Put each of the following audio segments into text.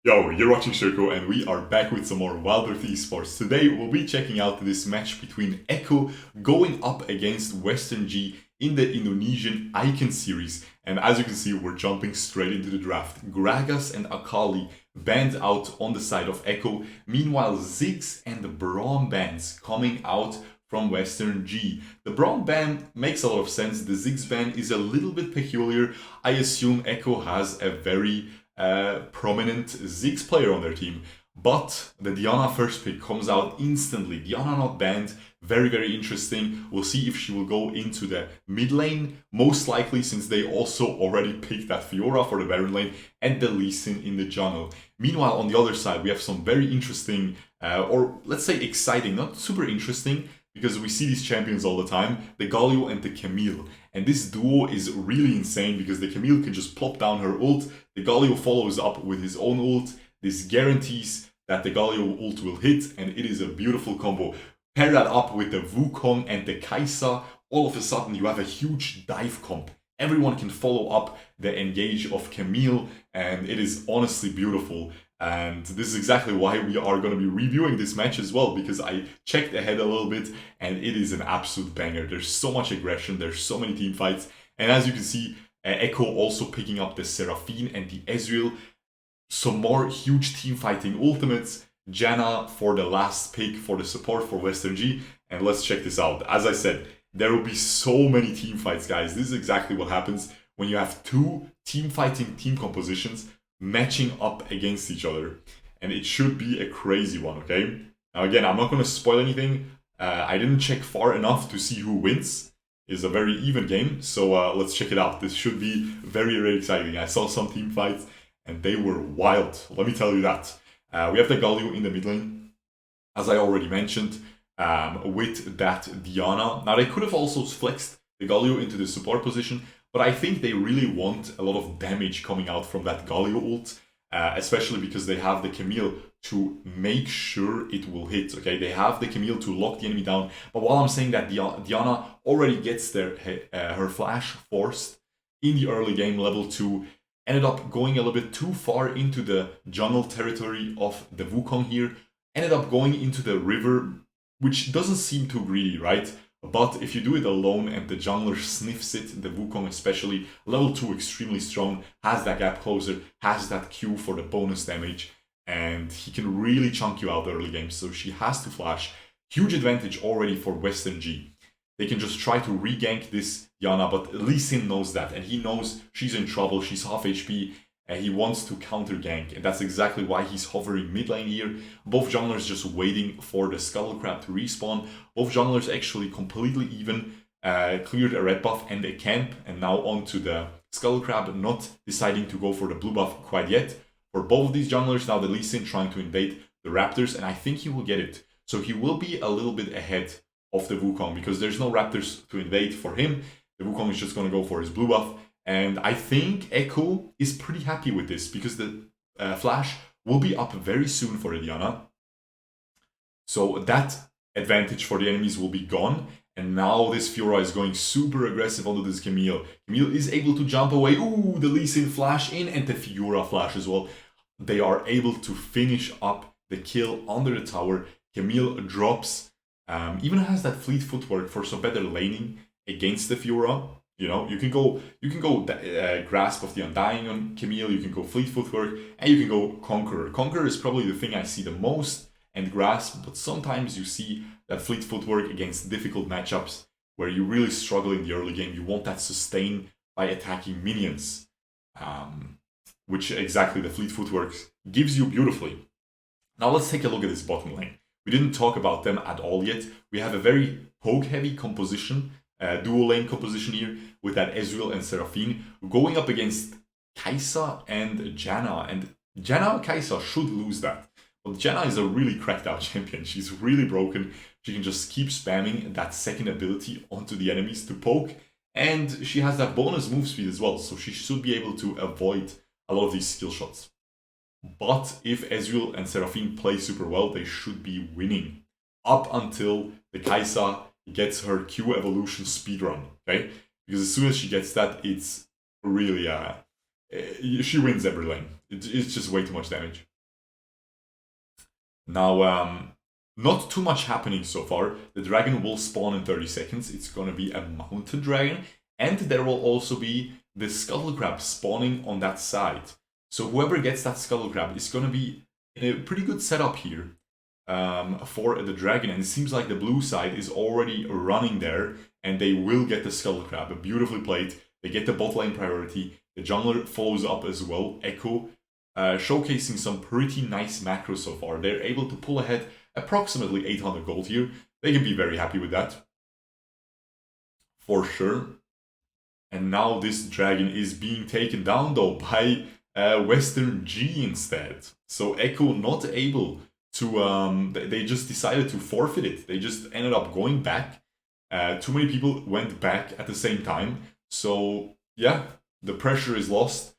Yo, you're watching Shoko and we are back with some more Wild Rift Esports. Today we'll be checking out this match between Echo going up against Western G in the Indonesian Icon series. And as you can see, we're jumping straight into the draft. Gragas and Akali banned out on the side of Echo. Meanwhile, Ziggs and Braum bans coming out from Western G. The Braum ban makes a lot of sense. The Ziggs ban is a little bit peculiar. I assume Echo has a very prominent Ziggs player on their team. But the Diana first pick comes out instantly. Diana not banned. Very, very interesting. We'll see if she will go into the mid lane. Most likely, since they also already picked that Fiora for the Baron lane and the Lee Sin in the jungle. Meanwhile, on the other side, we have some very interesting, or let's say exciting, not super interesting, because we see these champions all the time, the Galio and the Camille. And this duo is really insane because the Camille can just plop down her ult, the Galio follows up with his own ult. This guarantees that the Galio ult will hit, and it is a beautiful combo. Pair that up with the Wukong and the Kai'Sa, all of a sudden you have a huge dive comp. Everyone can follow up the engage of Camille, and it is honestly beautiful. And this is exactly why we are going to be reviewing this match as well, because I checked ahead a little bit and it is an absolute banger. There's so much aggression, there's so many team fights, and as you can see, Echo also picking up the Seraphine and the Ezreal. Some more huge team fighting ultimates. Janna for the last pick for the support for Western G, and let's check this out. As I said, there will be so many team fights, guys. This is exactly what happens when you have two team fighting team compositions matching up against each other, and it should be a crazy one. Okay, now again, I'm not going to spoil anything. I didn't check far enough to see who wins. It's a very even game, so let's check it out. This should be very, very exciting. I saw some team fights and they were wild, let me tell you that. We have the Galio in the mid lane, as I already mentioned, with that Diana. Now they could have also flexed the Galio into the support position, but I think they really want a lot of damage coming out from that Galio ult, especially because they have the Camille to make sure it will hit. Okay, they have the Camille to lock the enemy down. But while I'm saying that, Diana already gets her flash forced in the early game, level 2, ended up going a little bit too far into the jungle territory of the Wukong here, ended up going into the river, which doesn't seem too greedy, right? But if you do it alone and the jungler sniffs it, the Wukong especially, level 2 extremely strong, has that gap closer, has that Q for the bonus damage, and he can really chunk you out early game, so she has to flash. Huge advantage already for Western G. They can just try to re-gank this Diana, but Lee Sin knows that, and he knows she's in trouble, she's half HP, and he wants to counter gank, and that's exactly why he's hovering mid lane here. Both junglers just waiting for the Scuttle Crab to respawn. Both junglers actually completely even, cleared a red buff and a camp, and now onto the Scuttle Crab, not deciding to go for the blue buff quite yet. For both of these junglers, now the Lee Sin trying to invade the Raptors, and I think he will get it. So he will be a little bit ahead of the Wukong, because there's no Raptors to invade for him. The Wukong is just going to go for his blue buff, and I think Echo is pretty happy with this, because the flash will be up very soon for Diana. So that advantage for the enemies will be gone, and now this Fiora is going super aggressive onto this Camille. Camille is able to jump away. Ooh, the Lee Sin flash in, and the Fiora flash as well. They are able to finish up the kill under the tower. Camille drops. Even has that fleet footwork for some better laning against the Fiora. You know, you can go Grasp of the Undying on Camille, you can go fleet footwork, and you can go Conqueror. Conqueror is probably the thing I see the most, and Grasp, but sometimes you see that fleet footwork against difficult matchups where you really struggle in the early game. You want that sustain by attacking minions, which exactly the fleet footwork gives you beautifully. Now let's take a look at this bottom lane. We didn't talk about them at all yet. We have a very poke-heavy composition, dual lane composition here, with that Ezreal and Seraphine going up against Kai'Sa and Janna. And Janna and Kai'Sa should lose that. But Janna is a really cracked out champion. She's really broken. She can just keep spamming that second ability onto the enemies to poke. And she has that bonus move speed as well, so she should be able to avoid a lot of these skill shots. But if Ezreal and Seraphine play super well, they should be winning. Up until the Kai'Sa gets her Q evolution speedrun, okay? Because as soon as she gets that, it's really, she wins every lane. It's just way too much damage. Now, not too much happening so far. The dragon will spawn in 30 seconds. It's gonna be a mountain dragon, and there will also be the scuttle crab spawning on that side. So whoever gets that scuttle crab is gonna be in a pretty good setup here for the dragon. And it seems like the blue side is already running there, and they will get the scuttle crab. Beautifully played. They get the bot lane priority. The jungler follows up as well. Echo showcasing some pretty nice macros so far. They're able to pull ahead approximately 800 gold here. They can be very happy with that. For sure. And now this dragon is being taken down though by Western G instead. So Echo not able to, they just decided to forfeit it. They just ended up going back. Too many people went back at the same time. So yeah, the pressure is lost.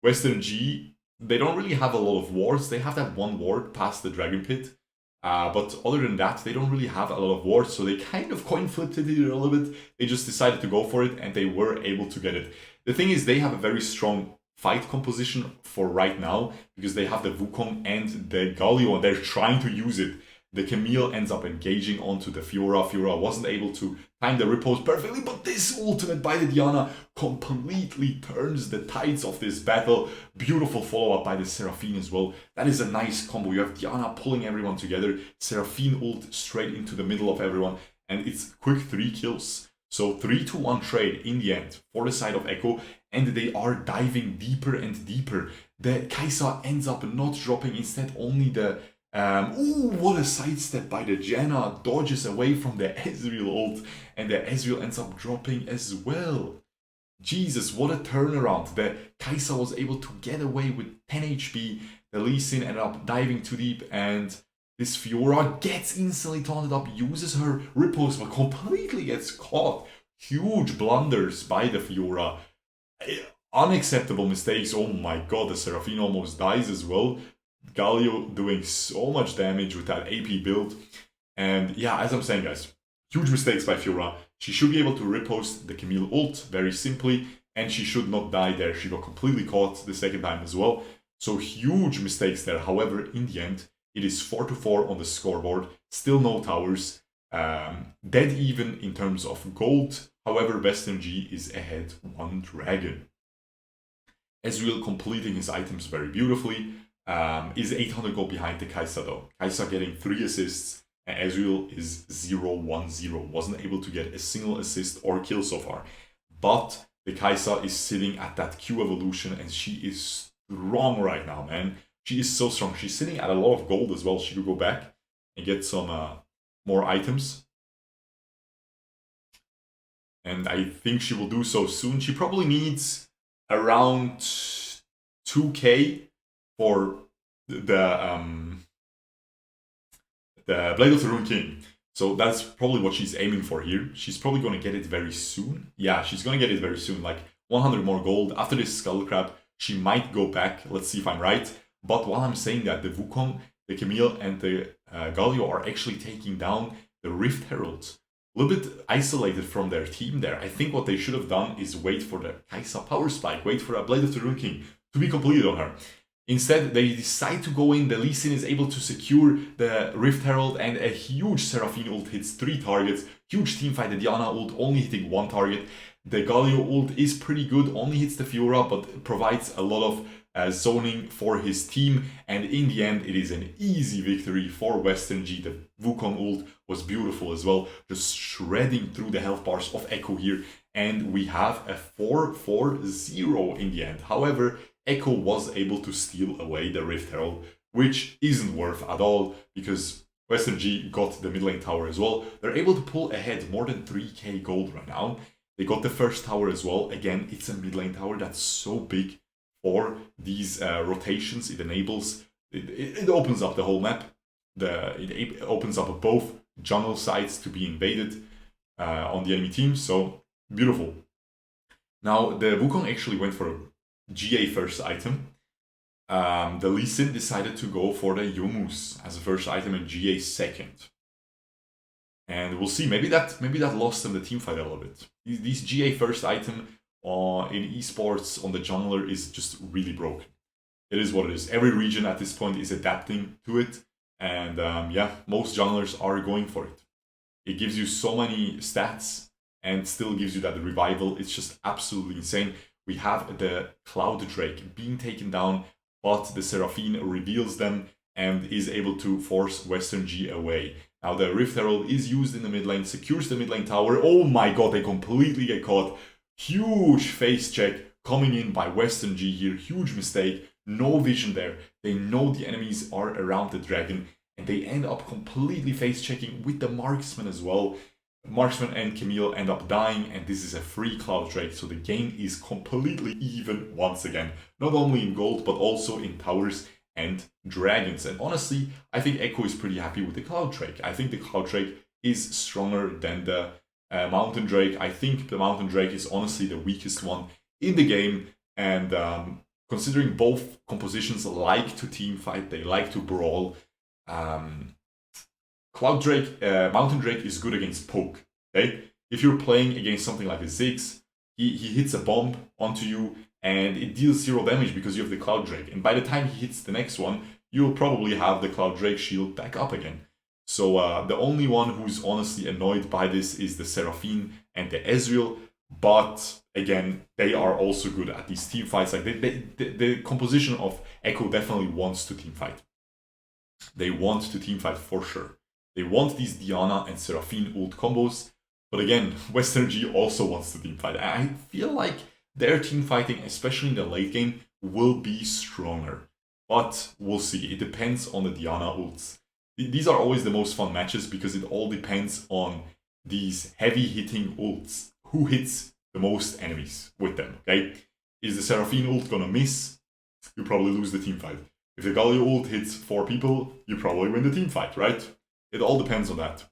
Western G, they don't really have a lot of wards. They have that one ward past the dragon pit. But other than that, they don't really have a lot of wards, so they kind of coin flipped it here a little bit. They just decided to go for it, and they were able to get it. The thing is, they have a very strong fight composition for right now, because they have the Wukong and the Galio, and they're trying to use it. The Camille ends up engaging onto the Fiora. Fiora wasn't able to time the riposte perfectly, but this ultimate by the Diana completely turns the tides of this battle. Beautiful follow-up by the Seraphine as well. That is a nice combo. You have Diana pulling everyone together, Seraphine ult straight into the middle of everyone, and it's quick 3 kills. So 3-1 trade in the end for the side of Echo, and they are diving deeper and deeper. The Kai'Sa ends up not dropping, instead only the ooh, what a sidestep by the Janna, dodges away from the Ezreal ult, and the Ezreal ends up dropping as well. Jesus, what a turnaround. The Kai'Sa was able to get away with 10 HP, the Lee Sin ended up diving too deep, and this Fiora gets instantly taunted up, uses her riposte, but completely gets caught. Huge blunders by the Fiora. Unacceptable mistakes. Oh my god, the Seraphine almost dies as well. Galio doing so much damage with that AP build. And yeah, as I'm saying, guys, huge mistakes by Fiora. She should be able to riposte the Camille ult very simply, and she should not die there. She got completely caught the second time as well. So huge mistakes there. However, in the end, it is 4-4 on the scoreboard. Still no towers. Dead even in terms of gold. However, Western G is ahead 1 dragon. Ezreal completing his items very beautifully. Is 800 gold behind the Kai'Sa though. Kai'Sa getting 3 assists, and Ezreal is 0-1-0. Wasn't able to get a single assist or kill so far. But the Kai'Sa is sitting at that Q evolution, and she is strong right now, man. She is so strong. She's sitting at a lot of gold as well. She could go back and get some more items. And I think she will do so soon. She probably needs around 2k for the Blade of the Rune King. So that's probably what she's aiming for here. She's probably going to get it very soon. Yeah, she's going to get it very soon, like 100 more gold. After this Skull Crab, she might go back. Let's see if I'm right. But while I'm saying that, the Wukong, the Camille, and the Galio are actually taking down the Rift Heralds. A little bit isolated from their team there. I think what they should have done is wait for the Kai'Sa Power Spike, wait for a Blade of the Rune King to be completed on her. Instead, they decide to go in. The Lee Sin is able to secure the Rift Herald, and a huge Seraphine ult hits 3 targets. Huge team fight. The Diana ult only hitting 1 target. The Galio ult is pretty good, only hits the Fiora, but provides a lot of zoning for his team. And in the end, it is an easy victory for Western G. The Wukong ult was beautiful as well, just shredding through the health bars of Echo here. And we have a 4-4-0 in the end. However, Echo was able to steal away the Rift Herald, which isn't worth at all, because Western G got the mid lane tower as well. They're able to pull ahead more than 3k gold right now. They got the first tower as well. Again, it's a mid lane tower that's so big for these rotations. It enables, it opens up the whole map. It opens up both jungle sides to be invaded on the enemy team. So beautiful. Now the Wukong actually went for a GA first item. The Lee Sin decided to go for the Youmuu's as a first item and GA second. And we'll see, maybe that lost them the team fight a little bit. These GA first item in esports on the jungler is just really broken. It is what it is. Every region at this point is adapting to it. And yeah, most junglers are going for it. It gives you so many stats and still gives you that revival. It's just absolutely insane. We have the Cloud Drake being taken down, but the Seraphine reveals them and is able to force Western G away. Now the Rift Herald is used in the mid lane, secures the mid lane tower. Oh my god, they completely get caught. Huge face check coming in by Western G here. Huge mistake. No vision there. They know the enemies are around the dragon, and they end up completely face checking with the marksman as well. Marksman and Camille end up dying, and this is a free Cloud Drake, so the game is completely even once again. Not only in gold, but also in towers and dragons. And honestly, I think Echo is pretty happy with the Cloud Drake. I think the Cloud Drake is stronger than the Mountain Drake. I think the Mountain Drake is honestly the weakest one in the game, and considering both compositions like to team fight, they like to brawl. Cloud Drake, Mountain Drake is good against poke. Okay, if you're playing against something like a Ziggs, he hits a bomb onto you and it deals 0 damage because you have the Cloud Drake. And by the time he hits the next one, you'll probably have the Cloud Drake shield back up again. So the only one who's honestly annoyed by this is the Seraphine and the Ezreal. But again, they are also good at these team fights. Like the composition of Echo definitely wants to team fight. They want to team fight for sure. They want these Diana and Seraphine ult combos. But again, Western G also wants to team fight. I feel like their team fighting, especially in the late game, will be stronger. But we'll see. It depends on the Diana ults. These are always the most fun matches because it all depends on these heavy hitting ults. Who hits the most enemies with them, okay? Is the Seraphine ult gonna miss? You probably lose the team fight. If the Galio ult hits 4 people, you probably win the team fight, right? It all depends on that.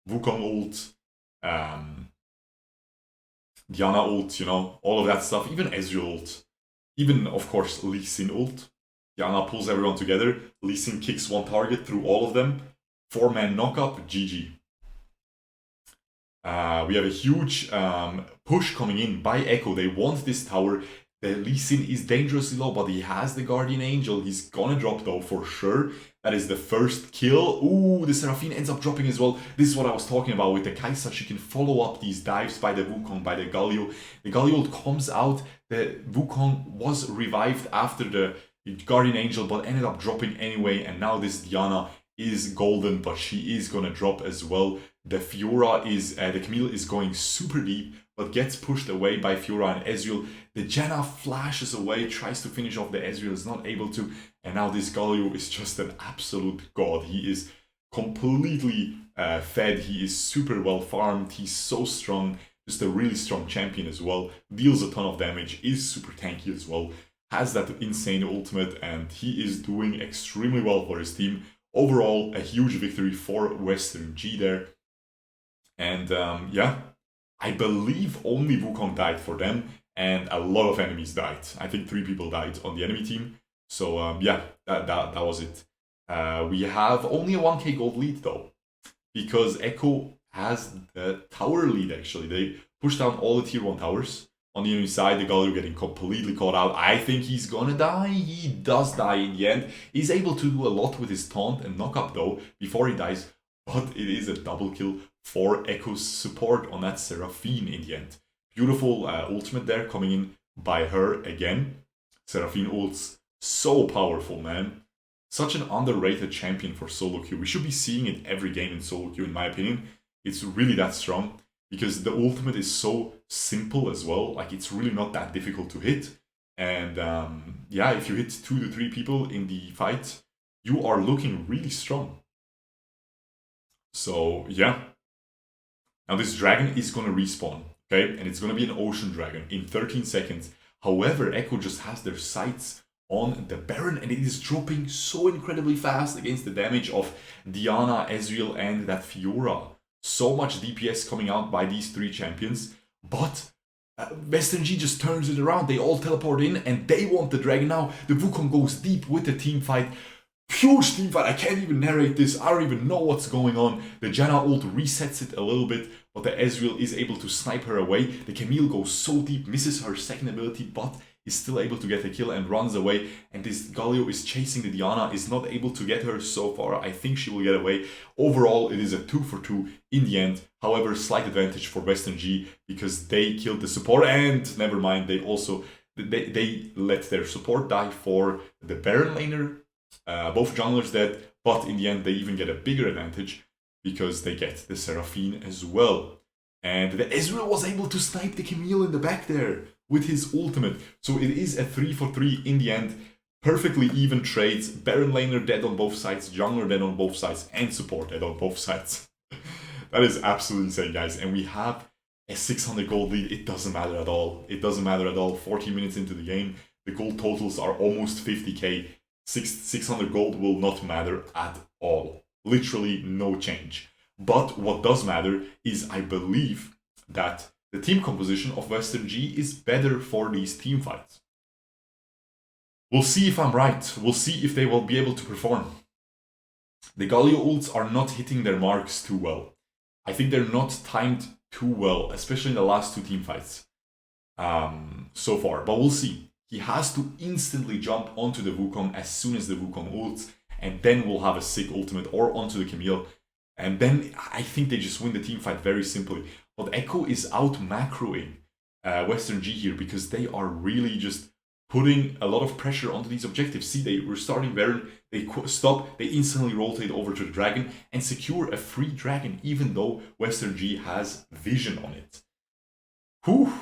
Wukong ult, Diana ult, you know, all of that stuff. Even Ezreal ult. Even, of course, Lee Sin ult. Diana pulls everyone together. Lee Sin kicks one target through all of them. 4-man knockup, GG. We have a huge push coming in by Echo. They want this tower. The Lee Sin is dangerously low, but he has the Guardian Angel. He's gonna drop though, for sure. That is the first kill. Ooh, the Seraphine ends up dropping as well. This is what I was talking about with the Kaisa. She can follow up these dives by the Wukong, by the Galio. The Galio comes out. The Wukong was revived after the Guardian Angel, but ended up dropping anyway. And now this Diana is golden, but she is gonna drop as well. The Fiora is, the Camille is going super deep, but gets pushed away by Fiora and Ezreal. The Janna flashes away, tries to finish off the Ezreal, is not able to. And now this Galio is just an absolute god. He is completely fed. He is super well farmed. He's so strong. Just a really strong champion as well. Deals a ton of damage. Is super tanky as well. Has that insane ultimate. And he is doing extremely well for his team. Overall, a huge victory for Western G there. And yeah, I believe only Wukong died for them. And a lot of enemies died. I think 3 people died on the enemy team. So yeah, that was it. We have only a 1k gold lead though, because Echo has the tower lead actually. They push down all the tier 1 towers. On the enemy side, the Galio getting completely caught out. I think he's gonna die. He does die in the end. He's able to do a lot with his taunt and knockup though, before he dies. But it is a double kill for Echo's support on that Seraphine in the end. Beautiful ultimate there coming in by her again. Seraphine ults. So powerful, man. Such an underrated champion for solo queue. We should be seeing it every game in solo queue, in my opinion. It's really that strong because the ultimate is so simple as well. Like, it's really not that difficult to hit. And yeah, if you hit 2 to 3 people in the fight, you are looking really strong. So yeah. Now this dragon is gonna respawn, okay? And it's gonna be an ocean dragon in 13 seconds. However, Echo just has their sights on the Baron, and it is dropping so incredibly fast against the damage of Diana, Ezreal, and that Fiora. So much DPS coming out by these 3 champions, but Western G just turns it around. They all teleport in, and they want the dragon now. The Wukong goes deep with the team fight. Huge team fight. I can't even narrate this. I don't even know what's going on. The Janna ult resets it a little bit, but the Ezreal is able to snipe her away. The Camille goes so deep, misses her second ability, but is still able to get the kill and runs away. And this Galio is chasing the Diana, is not able to get her so far. I think she will get away. Overall, it is a 2 for 2 in the end. However, slight advantage for Western G because they killed the support, and never mind, they also they let their support die for the Baron laner. Both junglers dead, but in the end they even get a bigger advantage because they get the Seraphine as well. And the Ezreal was able to snipe the Camille in the back there with his ultimate. So it is a 3 for 3 in the end. Perfectly even trades. Baron laner dead on both sides, jungler dead on both sides, and support dead on both sides. That is absolutely insane, guys. And we have a 600 gold lead. It doesn't matter at all. It doesn't matter at all. 40 minutes into the game, the gold totals are almost 50k. 600 gold will not matter at all. Literally no change. But what does matter is I believe that the team composition of Western G is better for these team fights. We'll see if I'm right. We'll see if they will be able to perform. The Galio ults are not hitting their marks too well. I think they're not timed too well, especially in the last two team fights so far. But we'll see. He has to instantly jump onto the Wukong as soon as the Wukong ults, and then we'll have a sick ultimate or onto the Camille. And then I think they just win the team fight very simply. But Echo is out macroing Western G here because they are really just putting a lot of pressure onto these objectives. See, they were starting Baron, they stop, they instantly rotate over to the Dragon and secure a free Dragon, even though Western G has vision on it. Whew,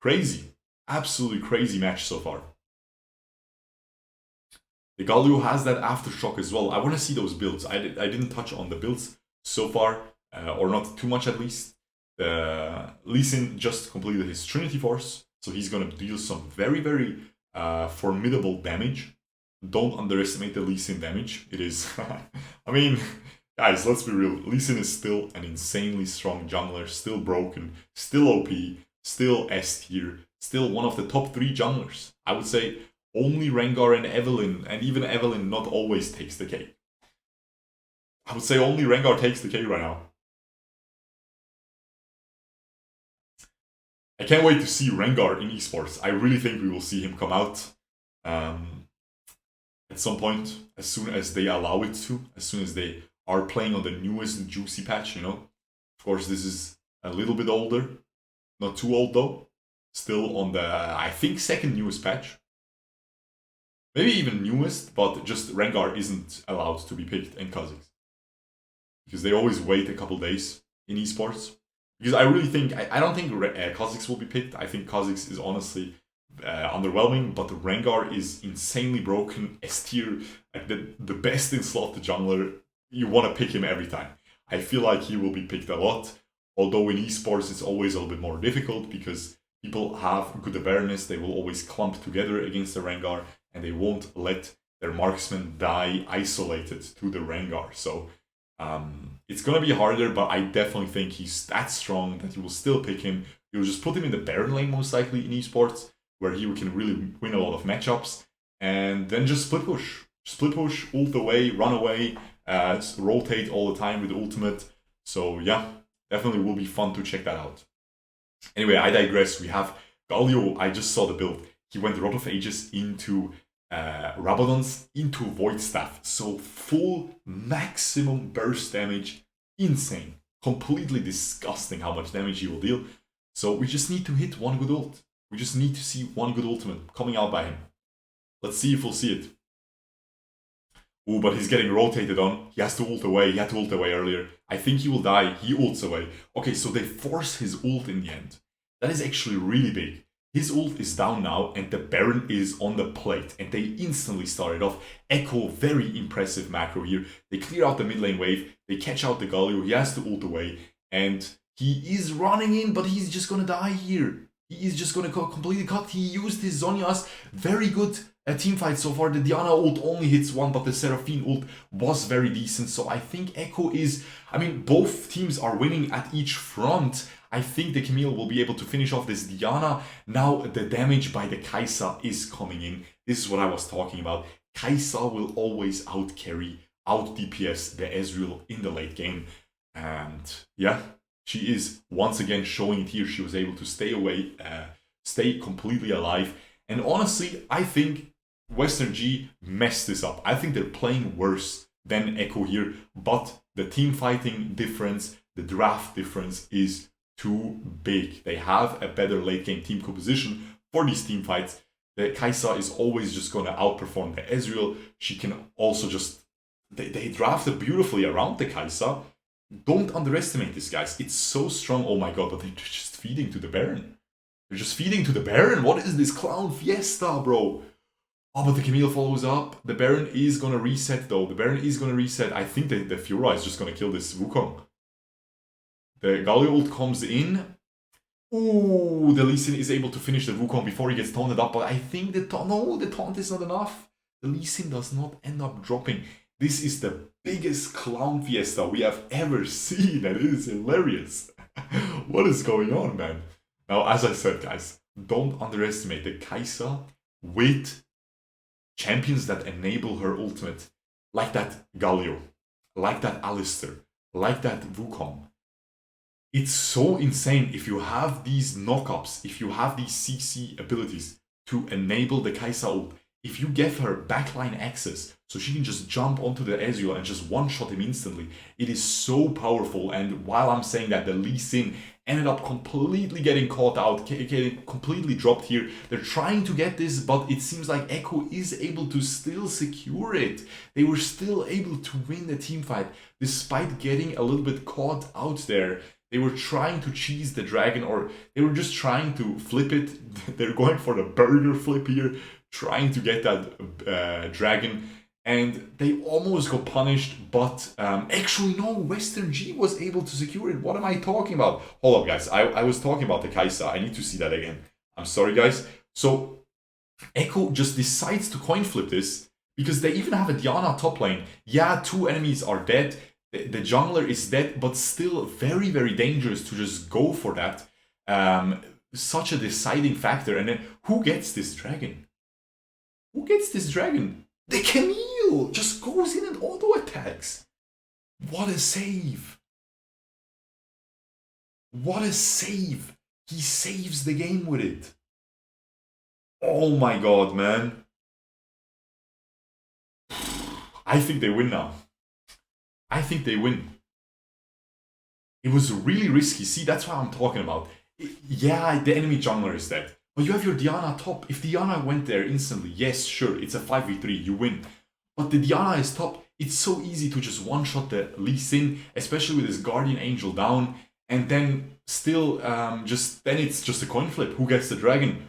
crazy. Absolutely crazy match so far. The Galio has that aftershock as well. I want to see those builds. I didn't touch on the builds so far, or not too much at least. Lee Sin just completed his Trinity Force, so he's going to deal some very, very formidable damage. Don't underestimate the Lee Sin damage. It is, I mean, guys, let's be real. Lee Sin is still an insanely strong jungler, still broken, still OP, still S tier, still one of the top 3 junglers. I would say only Rengar and Evelynn, and even Evelynn not always takes the cake. I would say only Rengar takes the cake right now. I can't wait to see Rengar in esports. I really think we will see him come out at some point, as soon as they allow it to, as soon as they are playing on the newest juicy patch, you know. Of course, this is a little bit older, not too old though. Still on the, I think, second newest patch. Maybe even newest, but just Rengar isn't allowed to be picked in Kha'Zix. Because they always wait a couple days in esports. Because I really think, I don't think Kha'Zix will be picked. I think Kha'Zix is honestly underwhelming, but Rengar is insanely broken, S tier, like the best in slot jungler. You want to pick him every time. I feel like he will be picked a lot, although in esports it's always a little bit more difficult because people have good awareness, they will always clump together against the Rengar, and they won't let their marksman die isolated to the Rengar. So it's gonna be harder, but I definitely think he's that strong that you will still pick him. You'll just put him in the Baron lane most likely in esports, where he can really win a lot of matchups, and then just split push. Split push, ult away, run away, rotate all the time with ultimate. So yeah, definitely will be fun to check that out. Anyway, I digress. We have Galio. I just saw the build. He went Rod of Ages into Rabadon's into Void Staff. So full maximum burst damage. Insane. Completely disgusting how much damage he will deal. So we just need to hit one good ult. We just need to see one good ultimate coming out by him. Let's see if we'll see it. Ooh, but he's getting rotated on. He has to ult away. He had to ult away earlier. I think he will die. He ults away. Okay, so they force his ult in the end. That is actually really big. His ult is down now, and the Baron is on the plate. And they instantly started off. Echo, very impressive macro here. They clear out the mid lane wave. They catch out the Galio. He has to ult away. And he is running in, but he's just gonna die here. He is just gonna completely cut. He used his Zhonya's. Very good team fight so far. The Diana ult only hits one, but the Seraphine ult was very decent. So I think Echo is, I mean, both teams are winning at each front. I think the Camille will be able to finish off this Diana. Now the damage by the Kai'Sa is coming in. This is what I was talking about. Kai'Sa will always out-carry, out-DPS the Ezreal in the late game. And yeah, she is once again showing it here. She was able to stay away, stay completely alive. And honestly, I think Western G messed this up. I think they're playing worse than Echo here, but the team fighting difference, the draft difference is too big. They have a better late game team composition for these team fights. The Kai'Sa is always just going to outperform the Ezreal. She can also just... They drafted beautifully around the Kai'Sa. Don't underestimate this, guys. It's so strong. Oh my god, but they're just feeding to the Baron. They're just feeding to the Baron. What is this clown fiesta, bro? Oh, but the Camille follows up. The Baron is going to reset, though. The Baron is going to reset. I think the Fiora is just going to kill this Wukong. The Galio ult comes in. Ooh, the Lee Sin is able to finish the Wukong before he gets taunted up. But I think the taunt is not enough. The Lee Sin does not end up dropping. This is the biggest clown fiesta we have ever seen. And it is hilarious. What is going on, man? Now, as I said, guys, don't underestimate the Kai'Sa with champions that enable her ultimate. Like that Galio, like that Alistar, like that Wukong. It's so insane if you have these knockups, if you have these CC abilities to enable the Kai'Sa ult. If you give her backline access so she can just jump onto the Ezreal and just one-shot him instantly, it is so powerful. And while I'm saying that, the Lee Sin ended up completely getting caught out, getting completely dropped here. They're trying to get this, but it seems like Echo is able to still secure it. They were still able to win the team fight despite getting a little bit caught out there. They were trying to cheese the dragon, or they were just trying to flip it. They're going for the burger flip here, trying to get that dragon, and they almost got punished, but actually no, Western G was able to secure it. What am I talking about? Hold up, guys, I was talking about the Kai'Sa. I need to see that again. I'm sorry, guys. So Echo just decides to coin flip this, because they even have a Diana top lane. Yeah, 2 enemies are dead. The jungler is dead, but still very, very dangerous to just go for that. Such a deciding factor. And then who gets this dragon? Who gets this dragon? The Camille just goes in and auto attacks. What a save. What a save. He saves the game with it. Oh my god, man. I think they win now. I think they win. It was really risky. See, that's what I'm talking about. Yeah, the enemy jungler is dead. But you have your Diana top. If Diana went there instantly, yes, sure, it's a 5v3, you win. But the Diana is top. It's so easy to just one-shot the Lee Sin, especially with his Guardian Angel down. And then still, then it's just a coin flip. Who gets the dragon?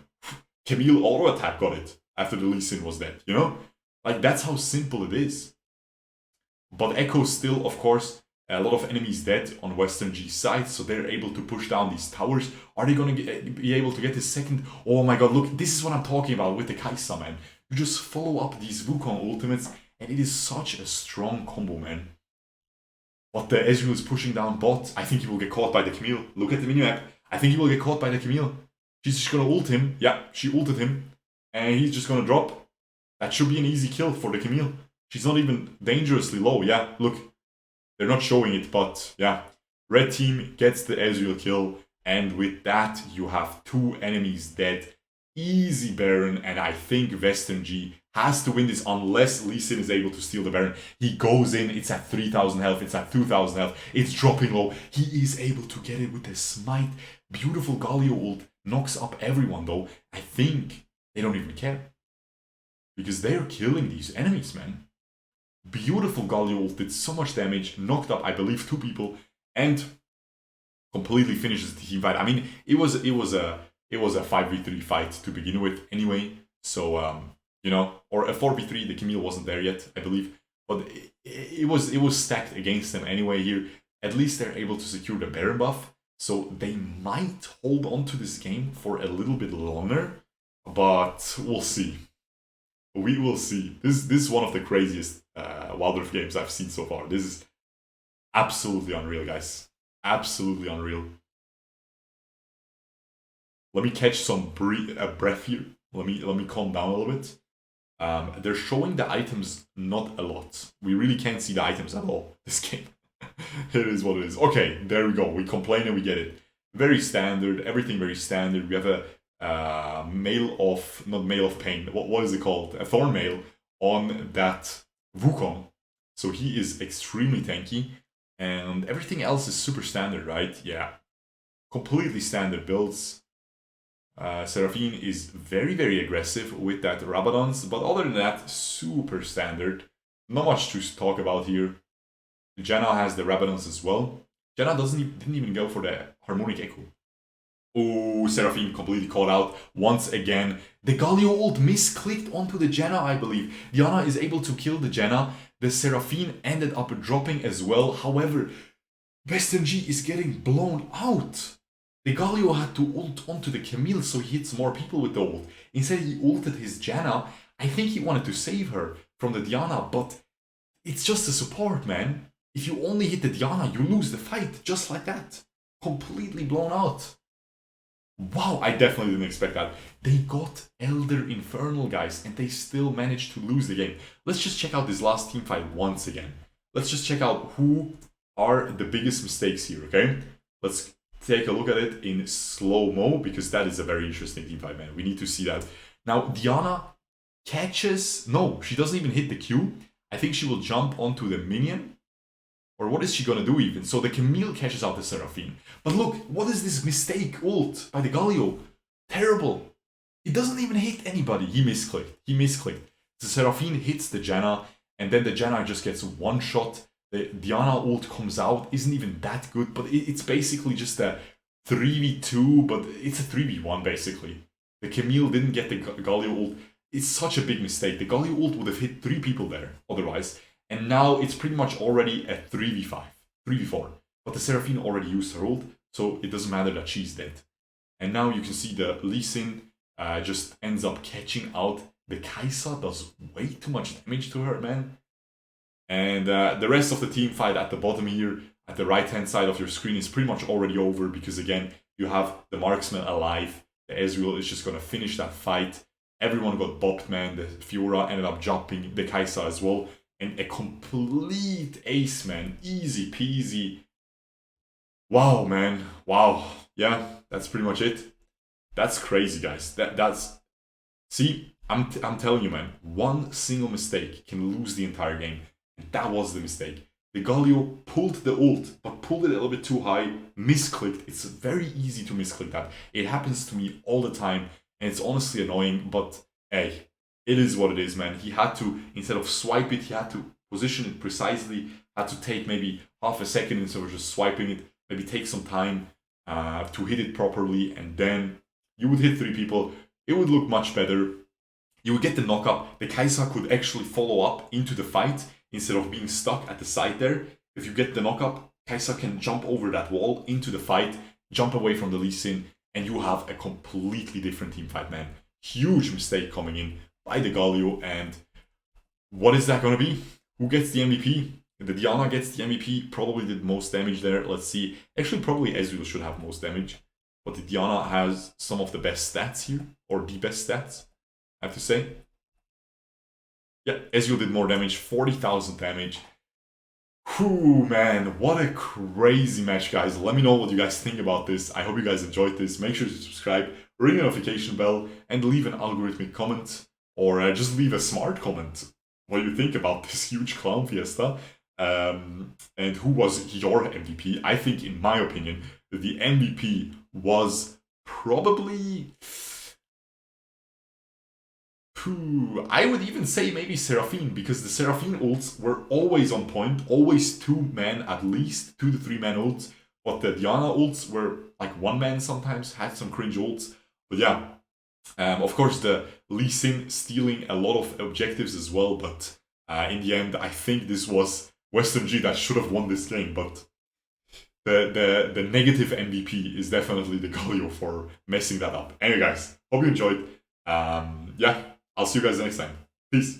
Camille auto attack got it after the Lee Sin was dead, you know? Like, that's how simple it is. But Echo still, of course, a lot of enemies dead on Western G's side, so they're able to push down these towers. Are they going to be able to get this second? Oh my god, look, this is what I'm talking about with the Kai'Sa, man. You just follow up these Wukong ultimates, and it is such a strong combo, man. But the Ezreal is pushing down bot. I think he will get caught by the Camille. Look at the minimap. I think he will get caught by the Camille. She's just going to ult him. Yeah, she ulted him. And he's just going to drop. That should be an easy kill for the Camille. She's not even dangerously low. Yeah, look. They're not showing it, but yeah. Red team gets the Ezreal kill. And with that, you have 2 enemies dead. Easy Baron. And I think Western G has to win this unless Lee Sin is able to steal the Baron. He goes in. It's at 3,000 health. It's at 2,000 health. It's dropping low. He is able to get it with the smite. Beautiful Galio ult. Knocks up everyone, though. I think they don't even care. Because they're killing these enemies, man. Beautiful Galio ult did so much damage, knocked up, I believe, 2 people, and completely finishes the team fight. I mean, it was a 5v3 fight to begin with, anyway. So you know, or a 4v3. The Camille wasn't there yet, I believe, but it was stacked against them anyway. Here, at least they're able to secure the Baron buff, so they might hold on to this game for a little bit longer. But we'll see. We will see. This is one of the craziest Wild Rift games I've seen so far. This is absolutely unreal, guys. Absolutely unreal. Let me catch some breath here. Let me calm down a little bit. They're showing the items not a lot. We really can't see the items at all this game. It is what it is. Okay, there we go. We complain and we get it. Very standard. Everything very standard. We have a not Mail of Pain, what is it called? A Thorn Mail on that Wukong. So he is extremely tanky, and everything else is super standard, right? Yeah, completely standard builds. Seraphine is very, very aggressive with that Rabadons, but other than that, super standard. Not much to talk about here. Janna has the Rabadons as well. Janna didn't even go for the Harmonic Echo. Oh, Seraphine completely caught out once again. The Galio ult misclicked onto the Janna, I believe. Diana is able to kill the Janna. The Seraphine ended up dropping as well. However, Western G is getting blown out. The Galio had to ult onto the Camille so he hits more people with the ult. Instead he ulted his Janna. I think he wanted to save her from the Diana, but it's just a support, man. If you only hit the Diana, you lose the fight, just like that. Completely blown out. Wow, I definitely didn't expect that. They got Elder Infernal, guys, and they still managed to lose the game. Let's just check out this last team fight once again. Let's just check out who are the biggest mistakes here, okay? Let's take a look at it in slow-mo, because that is a very interesting team fight, man. We need to see that. Now, Diana catches... No, she doesn't even hit the Q. I think she will jump onto the minion. Or what is she gonna do even? So the Camille catches out the Seraphine. But look, what is this mistake ult by the Galio? Terrible. It doesn't even hit anybody. He misclicked. The Seraphine hits the Janna, and then the Janna just gets one shot. The Diana ult comes out, isn't even that good, but it's basically just a 3v2, but it's a 3v1 basically. The Camille didn't get the Galio ult. It's such a big mistake. The Galio ult would have hit 3 people there otherwise. And now it's pretty much already a 3v5, 3v4. But the Seraphine already used her ult, so it doesn't matter that she's dead. And now you can see the Lee Sin just ends up catching out. The Kai'Sa does way too much damage to her, man. And the rest of the team fight at the bottom here, at the right-hand side of your screen, is pretty much already over, because again, you have the Marksman alive. The Ezreal is just going to finish that fight. Everyone got bopped, man. The Fiora ended up jumping, the Kai'Sa as well. And a complete ace, man. Easy peasy. Wow, man. Wow. Yeah, that's pretty much it. That's crazy, guys. That's... See, I'm telling you, man. One single mistake can lose the entire game. And that was the mistake. The Galio pulled the ult, but pulled it a little bit too high. Misclicked. It's very easy to misclick that. It happens to me all the time. And it's honestly annoying, but hey. It is what it is, man. He had to, instead of swipe it, he had to position it precisely, had to take maybe half a second instead of just swiping it, maybe take some time to hit it properly, and then you would hit 3 people. It would look much better. You would get the knockup. The Kai'Sa could actually follow up into the fight instead of being stuck at the side there. If you get the knockup, Kai'Sa can jump over that wall into the fight, jump away from the Lee Sin, and you have a completely different team fight, man. Huge mistake coming in by the Galio, and what is that going to be? Who gets the MVP? The Diana gets the MVP, probably did most damage there. Let's see. Actually, probably Ezreal should have most damage, but the Diana has some of the best stats here, or the best stats, I have to say. Yeah, Ezreal did more damage, 40,000 damage. Whew, man, what a crazy match, guys. Let me know what you guys think about this. I hope you guys enjoyed this. Make sure to subscribe, ring the notification bell, and leave an algorithmic comment. Or just leave a smart comment. What do you think about this huge clown fiesta? And who was your MVP? I think, in my opinion, the MVP was probably... I would even say maybe Seraphine, because the Seraphine ults were always on point. Always 2-man at least, 2 to 3-man ults. But the Diana ults were like 1-man sometimes, had some cringe ults. But yeah. Of course, the Lee Sin stealing a lot of objectives as well, but in the end, I think this was Western G that should have won this game, but the negative MVP is definitely the Galio for messing that up. Anyway, guys, hope you enjoyed. Yeah, I'll see you guys next time. Peace.